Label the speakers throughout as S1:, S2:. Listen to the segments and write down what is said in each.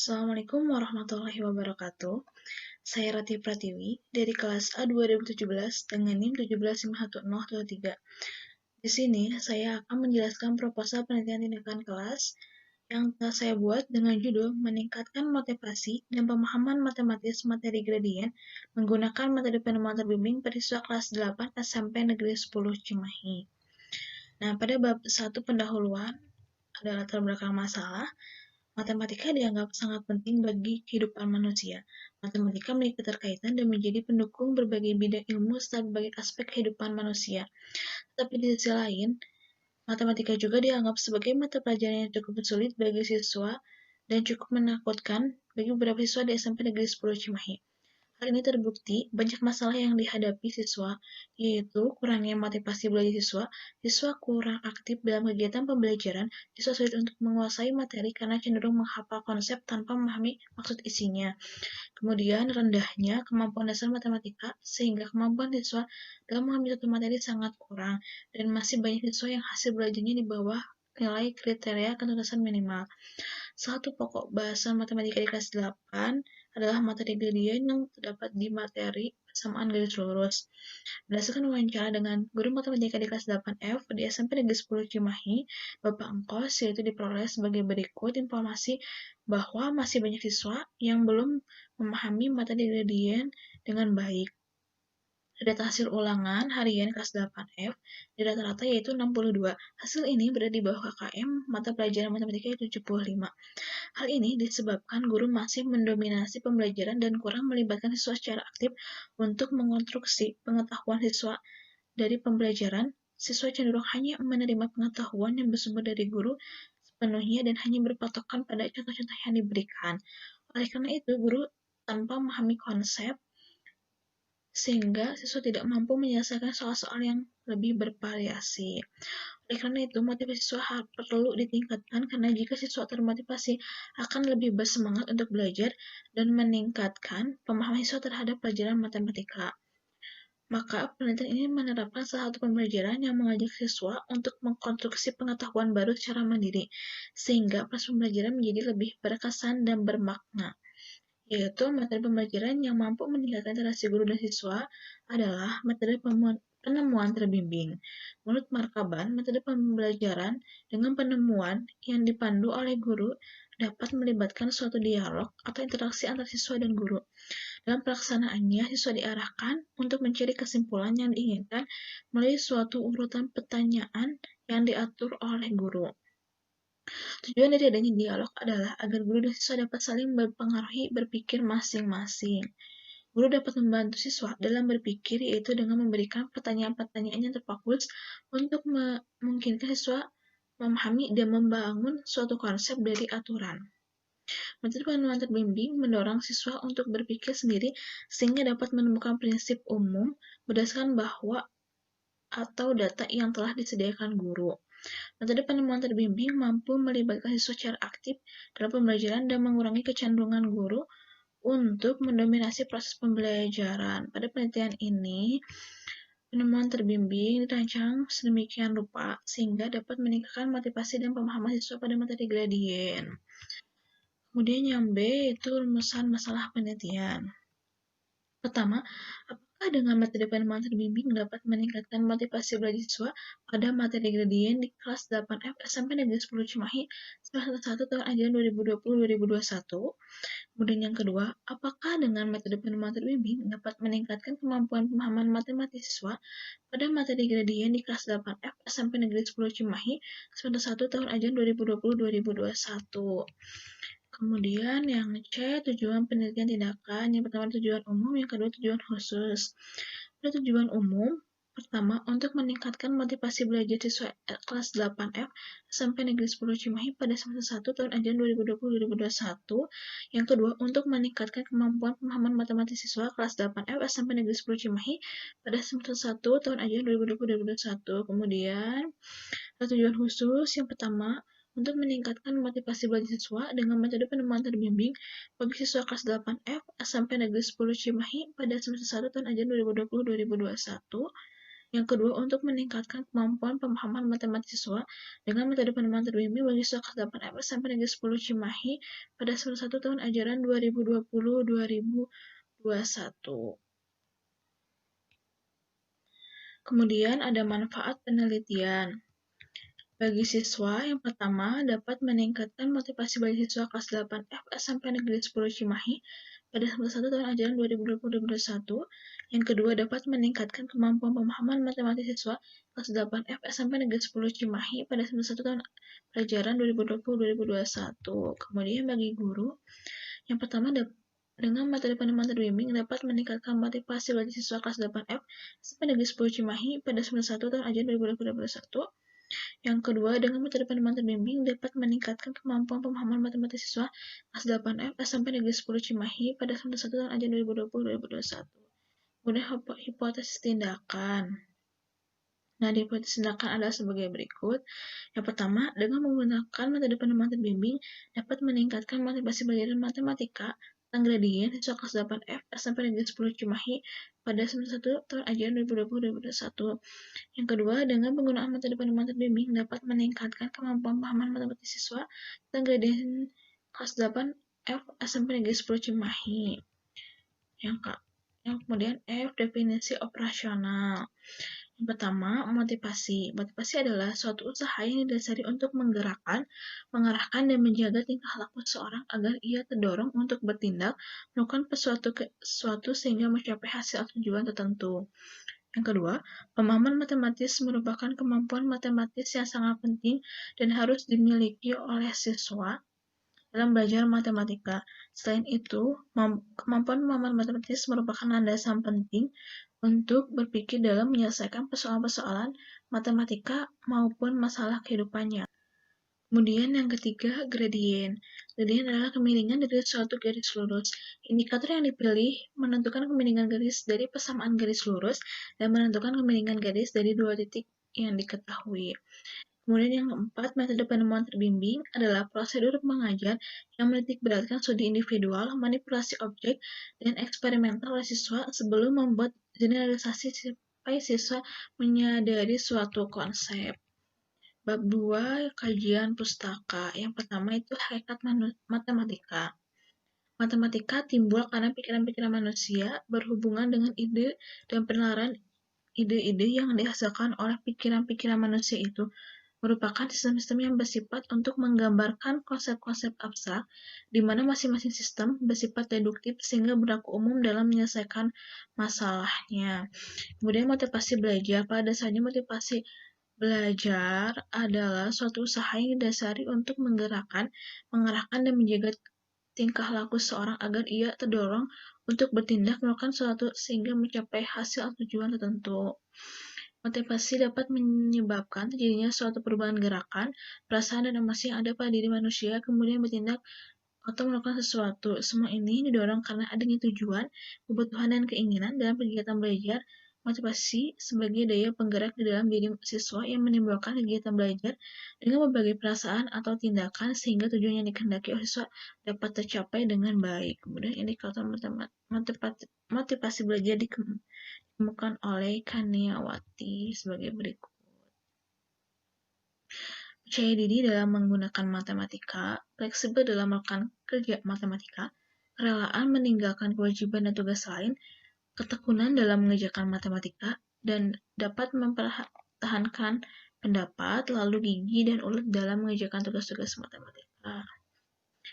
S1: Assalamualaikum warahmatullahi wabarakatuh. Saya Rati Pratiwi dari kelas A 2017 dengan NIM 17511023. Di sini saya akan menjelaskan proposal penelitian tindakan kelas yang telah saya buat dengan judul Meningkatkan Motivasi dan Pemahaman Matematis Materi Gradien menggunakan metode penemuan terbimbing pada siswa kelas 8 SMP Negeri 10 Cimahi. Nah, pada bab 1 pendahuluan adalah latar belakang masalah. Matematika dianggap sangat penting bagi kehidupan manusia. Matematika memiliki keterkaitan dan menjadi pendukung berbagai bidang ilmu serta berbagai aspek kehidupan manusia. Tetapi di sisi lain, matematika juga dianggap sebagai mata pelajaran yang cukup sulit bagi siswa dan cukup menakutkan bagi beberapa siswa di SMP Negeri 10 Cimahi. Hal ini terbukti banyak masalah yang dihadapi siswa, yaitu kurangnya motivasi belajar siswa, siswa kurang aktif dalam kegiatan pembelajaran, siswa sulit untuk menguasai materi karena cenderung menghafal konsep tanpa memahami maksud isinya. Kemudian rendahnya kemampuan dasar matematika, sehingga kemampuan siswa dalam memahami suatu materi sangat kurang, dan masih banyak siswa yang hasil belajarnya di bawah nilai kriteria ketuntasan minimal. Satu pokok bahasan matematika di kelas 8 adalah materi gradien yang terdapat di materi persamaan garis lurus. Berdasarkan wawancara dengan guru matematika di kelas 8F di SMP Negeri 10 Cimahi, Bapak Engkos, yaitu diperoleh sebagai berikut informasi bahwa masih banyak siswa yang belum memahami materi gradien dengan baik. Data hasil ulangan harian kelas 8F di rata-rata yaitu 62. Hasil ini berada di bawah KKM mata pelajaran matematika yaitu 75. Hal ini disebabkan guru masih mendominasi pembelajaran dan kurang melibatkan siswa secara aktif untuk mengonstruksi pengetahuan siswa dari pembelajaran. Siswa cenderung hanya menerima pengetahuan yang bersumber dari guru sepenuhnya dan hanya berpatokan pada contoh-contoh yang diberikan. Oleh karena itu, guru tanpa memahami konsep sehingga siswa tidak mampu menyelesaikan soal-soal yang lebih bervariasi. Oleh karena itu, motivasi siswa perlu ditingkatkan karena jika siswa termotivasi akan lebih bersemangat untuk belajar dan meningkatkan pemahaman siswa terhadap pelajaran matematika. Maka penelitian ini menerapkan salah satu pembelajaran yang mengajak siswa untuk mengkonstruksi pengetahuan baru secara mandiri, sehingga proses pembelajaran menjadi lebih berkesan dan bermakna. Yaitu metode pembelajaran yang mampu meningkatkan interaksi guru dan siswa adalah metode penemuan terbimbing. Menurut Markaban, metode pembelajaran dengan penemuan yang dipandu oleh guru dapat melibatkan suatu dialog atau interaksi antar siswa dan guru. Dalam pelaksanaannya, siswa diarahkan untuk mencari kesimpulan yang diinginkan melalui suatu urutan pertanyaan yang diatur oleh guru. Tujuan dari adanya dialog adalah agar guru dan siswa dapat saling mempengaruhi berpikir masing-masing. Guru dapat membantu siswa dalam berpikir, yaitu dengan memberikan pertanyaan-pertanyaan yang terfokus untuk memungkinkan siswa memahami dan membangun suatu konsep dari aturan. Metode penemuan terbimbing mendorong siswa untuk berpikir sendiri sehingga dapat menemukan prinsip umum berdasarkan bahwa atau data yang telah disediakan guru. Metode penemuan terbimbing mampu melibatkan siswa secara aktif dalam pembelajaran dan mengurangi kecenderungan guru untuk mendominasi proses pembelajaran. Pada penelitian ini, penemuan terbimbing dirancang sedemikian rupa sehingga dapat meningkatkan motivasi dan pemahaman siswa pada materi gradien. Kemudian yang B itu rumusan masalah penelitian. Pertama, apakah dengan metode penemuan terbimbing dapat meningkatkan motivasi belajar siswa pada materi gradien di kelas 8F SMP Negeri 10 Cimahi semester 1 tahun ajaran 2020-2021? Kemudian yang kedua, apakah dengan metode penemuan terbimbing dapat meningkatkan kemampuan pemahaman matematis siswa pada materi gradien di kelas 8F SMP Negeri 10 Cimahi semester 1 tahun ajaran 2020-2021? Kemudian yang C, tujuan penelitian tindakan. Yang pertama tujuan umum, yang kedua tujuan khusus. Pada tujuan umum, pertama, untuk meningkatkan motivasi belajar siswa kelas 8F SMP Negeri 10 Cimahi pada semester 1 tahun ajaran 2020-2021. Yang kedua, untuk meningkatkan kemampuan pemahaman matematis siswa kelas 8F SMP Negeri 10 Cimahi pada semester 1 tahun ajaran 2020-2021. Kemudian, tujuan khusus yang pertama, untuk meningkatkan motivasi belajar siswa dengan metode penemuan terbimbing bagi siswa kelas 8F SMP Negeri 10 Cimahi pada semester 1 tahun ajaran 2020-2021. Yang kedua, untuk meningkatkan kemampuan pemahaman matematika siswa dengan metode penerimaan terbimbing bagi siswa kelas 8 FS sampai negeri 10 Cimahi pada semester 1 tahun ajaran 2020-2021. Kemudian ada manfaat penelitian. Bagi siswa, yang pertama dapat meningkatkan motivasi bagi siswa kelas 8 FS sampai negeri 10 Cimahi pada semester 1 tahun ajaran 2020-2021. Yang kedua dapat meningkatkan kemampuan pemahaman matematika siswa kelas 8 FS sampai negeri 10 Cimahi pada semester 1 tahun ajaran 2020-2021. Kemudian bagi guru, yang pertama dengan metode penerimaan terbimbing dapat meningkatkan motivasi bagi siswa kelas 8F sampai negeri 10 Cimahi pada semester 1 tahun ajaran 2020-2021. Yang kedua, dengan metode penerimaan terbimbing dapat meningkatkan kemampuan pemahaman matematika siswa kelas 8F sampai negeri 10 Cimahi pada semester 1 tahun ajaran 2020-2021. Kemudian hipotesis tindakan. Nah, di hipotesis tindakan adalah sebagai berikut. Yang pertama, dengan menggunakan metode penerimaan terbimbing dapat meningkatkan motivasi belajar matematika tentang gradien siswa kelas 8F sampai negeri 10 Cimahi pada semester 1 tahun ajaran 2020-2021. Yang kedua, dengan penggunaan metode penerimaan terbimbing dapat meningkatkan kemampuan pemahaman matematika siswa tentang gradien kelas 8F sampai negeri 10 Cimahi. Yang kemudian F, definisi operasional. Yang pertama, motivasi. Motivasi adalah suatu usaha yang didasari untuk menggerakkan, mengarahkan, dan menjaga tingkah laku seseorang agar ia terdorong untuk bertindak, melakukan sesuatu sehingga mencapai hasil atau tujuan tertentu. Yang kedua, pemahaman matematis merupakan kemampuan matematis yang sangat penting dan harus dimiliki oleh siswa dalam belajar matematika. Selain itu, kemampuan pemahaman matematis merupakan landasan penting untuk berpikir dalam menyelesaikan persoalan-persoalan matematika maupun masalah kehidupannya. Kemudian yang ketiga, gradien. Gradien adalah kemiringan dari suatu garis lurus. Indikator yang dipilih menentukan kemiringan garis dari persamaan garis lurus dan menentukan kemiringan garis dari dua titik yang diketahui. Kemudian yang keempat, metode penemuan terbimbing adalah prosedur mengajar yang menitik beratkan studi individual, manipulasi objek, dan eksperimental oleh siswa sebelum membuat generalisasi sampai siswa menyadari suatu konsep. Bab 2, kajian pustaka. Yang pertama itu hakikat matematika. Matematika timbul karena pikiran-pikiran manusia berhubungan dengan ide dan penalaran ide-ide yang dihasilkan oleh pikiran-pikiran manusia itu merupakan sistem-sistem yang bersifat untuk menggambarkan konsep-konsep abstrak, di mana masing-masing sistem bersifat deduktif sehingga berlaku umum dalam menyelesaikan masalahnya. Kemudian motivasi belajar. Pada dasarnya motivasi belajar adalah suatu usaha yang didasari untuk menggerakkan, mengarahkan, dan menjaga tingkah laku seorang agar ia terdorong untuk bertindak melakukan sesuatu sehingga mencapai hasil atau tujuan tertentu. Motivasi dapat menyebabkan terjadinya suatu perubahan gerakan, perasaan, dan emosi yang ada pada diri manusia, kemudian bertindak atau melakukan sesuatu. Semua ini didorong karena adanya tujuan, kebutuhan, dan keinginan dalam kegiatan belajar. Motivasi sebagai daya penggerak di dalam diri siswa yang menimbulkan kegiatan belajar dengan berbagai perasaan atau tindakan sehingga tujuan yang dikehendaki oleh siswa dapat tercapai dengan baik. Kemudian indikator motivasi belajar ditemukan oleh Kaniawati sebagai berikut. Percaya diri dalam menggunakan matematika, fleksibel dalam melakukan kerja matematika, kerelaan meninggalkan kewajiban dan tugas lain, ketekunan dalam mengerjakan matematika, dan dapat mempertahankan pendapat, lalu gigih dan ulet dalam mengerjakan tugas-tugas matematika.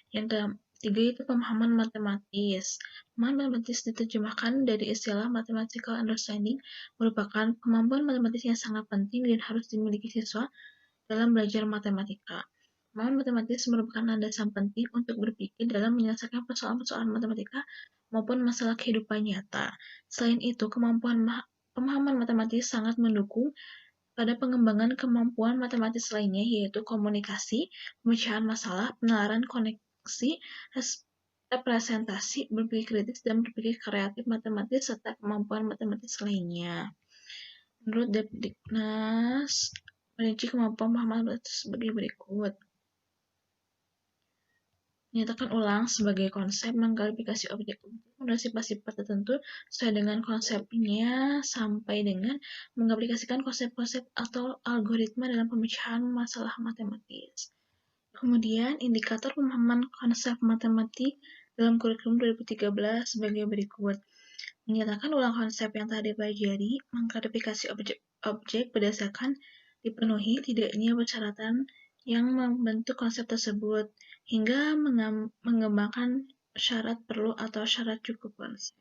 S1: Yang ketiga itu pemahaman matematis. Pemahaman matematis diterjemahkan dari istilah mathematical understanding, merupakan kemampuan matematis yang sangat penting dan harus dimiliki siswa dalam belajar matematika. Pemahaman matematis merupakan landasan penting untuk berpikir dalam menyelesaikan persoalan-persoalan matematika maupun masalah kehidupan nyata. Selain itu, pemahaman matematis sangat mendukung pada pengembangan kemampuan matematis lainnya, yaitu komunikasi, pemecahan masalah, penalaran koneksi, representasi, berpikir kritis, dan berpikir kreatif matematis, serta kemampuan matematis lainnya. Menurut, merinci kemampuan pemahaman matematis sebagai berikut. Menyatakan ulang sebagai konsep mengklarifikasi objek menurut sifat-sifat tertentu sesuai dengan konsepnya sampai dengan mengaplikasikan konsep-konsep atau algoritma dalam pemecahan masalah matematis. Kemudian, indikator pemahaman konsep matematik dalam kurikulum 2013 sebagai berikut. Menyatakan ulang konsep yang telah dipelajari, mengklarifikasi objek berdasarkan dipenuhi tidaknya persyaratan yang membentuk konsep tersebut, hingga mengembangkan syarat perlu atau syarat cukup konsep.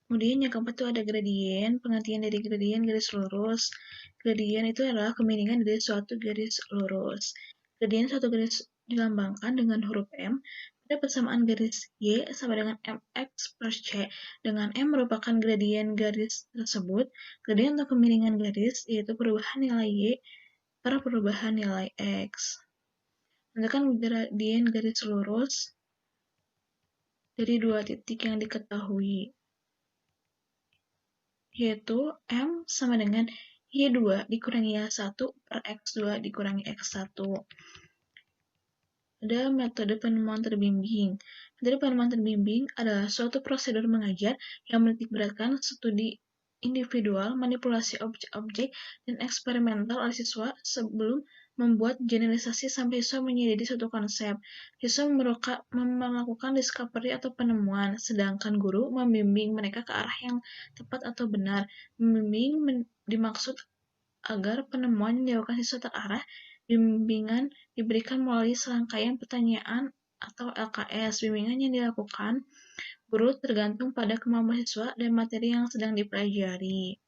S1: Kemudian yang keempat itu ada gradien, pengertian dari gradien garis lurus. Gradien itu adalah kemiringan dari suatu garis lurus. Gradien suatu garis dilambangkan dengan huruf M pada persamaan garis Y sama dengan mx per C, dengan M merupakan gradien garis tersebut. Gradien atau kemiringan garis yaitu perubahan nilai Y per perubahan nilai X. Tentukan gradien garis lurus dari dua titik yang diketahui, yaitu M sama dengan Y2 dikurangi Y1 per X2 dikurangi X1. Ada metode penemuan terbimbing. Metode penemuan terbimbing adalah suatu prosedur mengajar yang menitikberatkan studi individual, manipulasi objek-objek, dan eksperimental oleh siswa sebelum membuat generalisasi sampai siswa menyadari suatu konsep. Siswa melakukan discovery atau penemuan, sedangkan guru membimbing mereka ke arah yang tepat atau benar. Membimbing dimaksud agar penemuan yang dilakukan siswa terarah. Bimbingan diberikan melalui serangkaian pertanyaan atau LKS. Bimbingan yang dilakukan guru tergantung pada kemampuan siswa dan materi yang sedang dipelajari.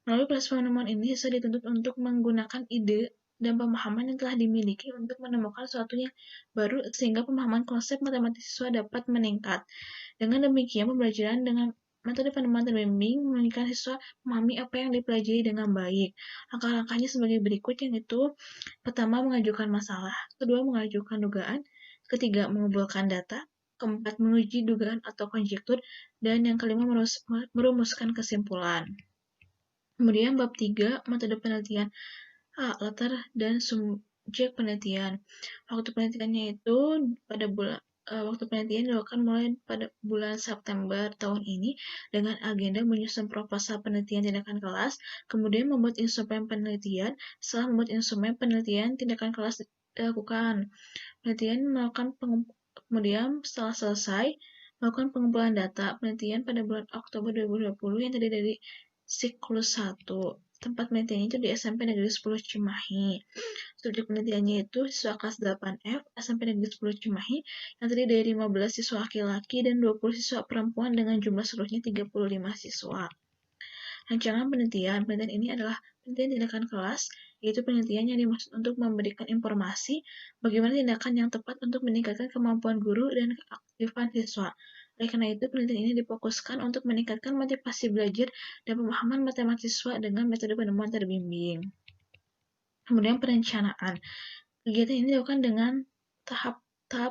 S1: Melalui proses penemuan ini, siswa dituntut untuk menggunakan ide dan pemahaman yang telah dimiliki untuk menemukan sesuatu yang baru sehingga pemahaman konsep matematis siswa dapat meningkat. Dengan demikian, pembelajaran dengan metode penemuan terbimbing memungkinkan siswa memahami apa yang dipelajari dengan baik. Langkah-langkahnya sebagai berikut, yaitu pertama, mengajukan masalah, kedua, mengajukan dugaan, ketiga, mengumpulkan data, keempat, menguji dugaan atau konjektur, dan yang kelima, merumuskan kesimpulan. Kemudian bab 3, metode penelitian. Latar dan subjek penelitian. Waktu penelitiannya itu waktu penelitian dilakukan mulai pada bulan September tahun ini dengan agenda menyusun proposal penelitian tindakan kelas, kemudian membuat instrumen penelitian. Setelah membuat instrumen penelitian tindakan kelas dilakukan. Penelitian kemudian setelah selesai melakukan pengumpulan data penelitian pada bulan Oktober 2020 yang terdiri dari siklus 1. Tempat penelitiannya itu di SMP Negeri 10 Cimahi. Subjek penelitiannya itu siswa kelas 8F SMP Negeri 10 Cimahi yang terdiri dari 15 siswa laki-laki dan 20 siswa perempuan dengan jumlah seluruhnya 35 siswa. Rancangan penelitian ini adalah penelitian tindakan kelas, yaitu penelitian yang dimaksud untuk memberikan informasi bagaimana tindakan yang tepat untuk meningkatkan kemampuan guru dan keaktifan siswa. Oleh karena itu, penelitian ini difokuskan untuk meningkatkan motivasi belajar dan pemahaman matematis siswa dengan metode penemuan terbimbing. Kemudian perencanaan. Kegiatan ini dilakukan dengan tahap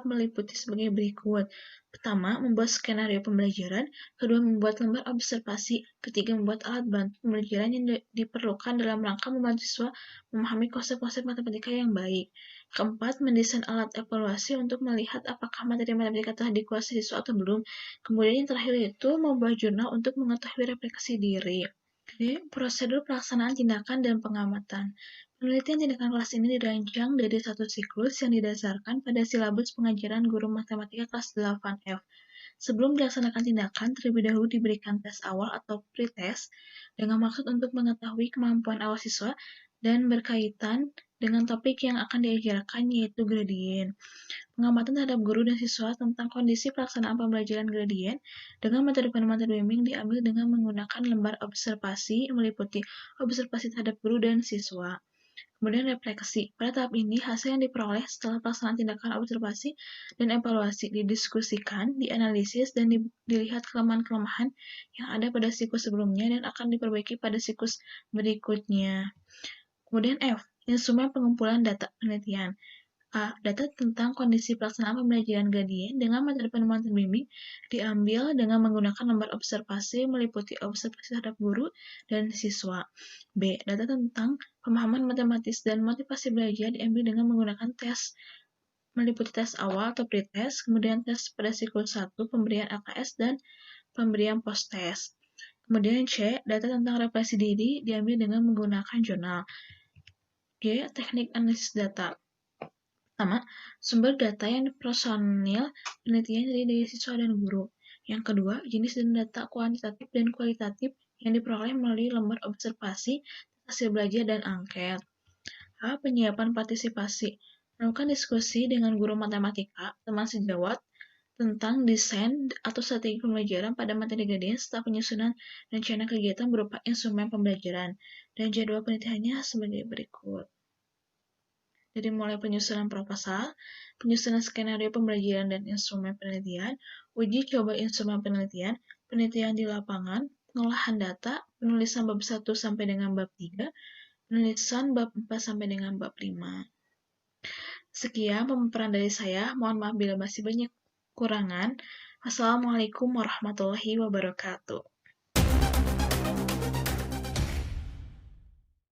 S1: meliputi sebagai berikut. Pertama, membuat skenario pembelajaran. Kedua, membuat lembar observasi. Ketiga, membuat alat bantu pembelajaran yang diperlukan dalam rangka membantu siswa memahami konsep-konsep matematika yang baik. Keempat, mendesain alat evaluasi untuk melihat apakah materi matematika telah dikuasai siswa atau belum. Kemudian yang terakhir itu membuat jurnal untuk mengetahui refleksi diri. Jadi, prosedur pelaksanaan tindakan dan pengamatan. Penelitian tindakan kelas ini dirancang dari satu siklus yang didasarkan pada silabus pengajaran guru matematika kelas 8F. Sebelum dilaksanakan tindakan, terlebih dahulu diberikan tes awal atau pre-test dengan maksud untuk mengetahui kemampuan awal siswa dan berkaitan dengan topik yang akan diajarkan, yaitu gradien. Pengamatan terhadap guru dan siswa tentang kondisi pelaksanaan pembelajaran gradien dengan metode penemuan terbimbing diambil dengan menggunakan lembar observasi meliputi observasi terhadap guru dan siswa. Kemudian refleksi. Pada tahap ini, hasil yang diperoleh setelah pelaksanaan tindakan observasi dan evaluasi didiskusikan, dianalisis, dan dilihat kelemahan-kelemahan yang ada pada siklus sebelumnya dan akan diperbaiki pada siklus berikutnya. Kemudian F. Instrumen pengumpulan data penelitian. Data tentang kondisi pelaksanaan pembelajaran gradien dengan metode penemuan terbimbing diambil dengan menggunakan lembar observasi meliputi observasi terhadap guru dan siswa. B. Data tentang pemahaman matematis dan motivasi belajar diambil dengan menggunakan tes meliputi tes awal atau pretest, kemudian tes pada siklus 1, pemberian LKS, dan pemberian post-test. Kemudian C, data tentang refleksi diri diambil dengan menggunakan jurnal. G, teknik analisis data. Pertama, sumber data yang personil penelitian dari siswa dan guru. Yang kedua, jenis dan data kuantitatif dan kualitatif yang diperoleh melalui lembar observasi, hasil belajar, dan angket. A. Penyiapan partisipasi. Melakukan diskusi dengan guru matematika, teman sejawat, tentang desain atau strategi pembelajaran pada materi gradien serta penyusunan rencana kegiatan berupa instrumen pembelajaran. Dan jadwal penelitiannya sebagai berikut. Dari mulai penyusunan proposal, penyusunan skenario pembelajaran dan instrumen penelitian, uji coba instrumen penelitian, penelitian di lapangan, pengolahan data, penulisan bab 1 sampai dengan bab 3, penulisan bab 4 sampai dengan bab 5. Sekian pemaparan dari saya, mohon maaf bila masih banyak kurangan. Wassalamualaikum warahmatullahi wabarakatuh.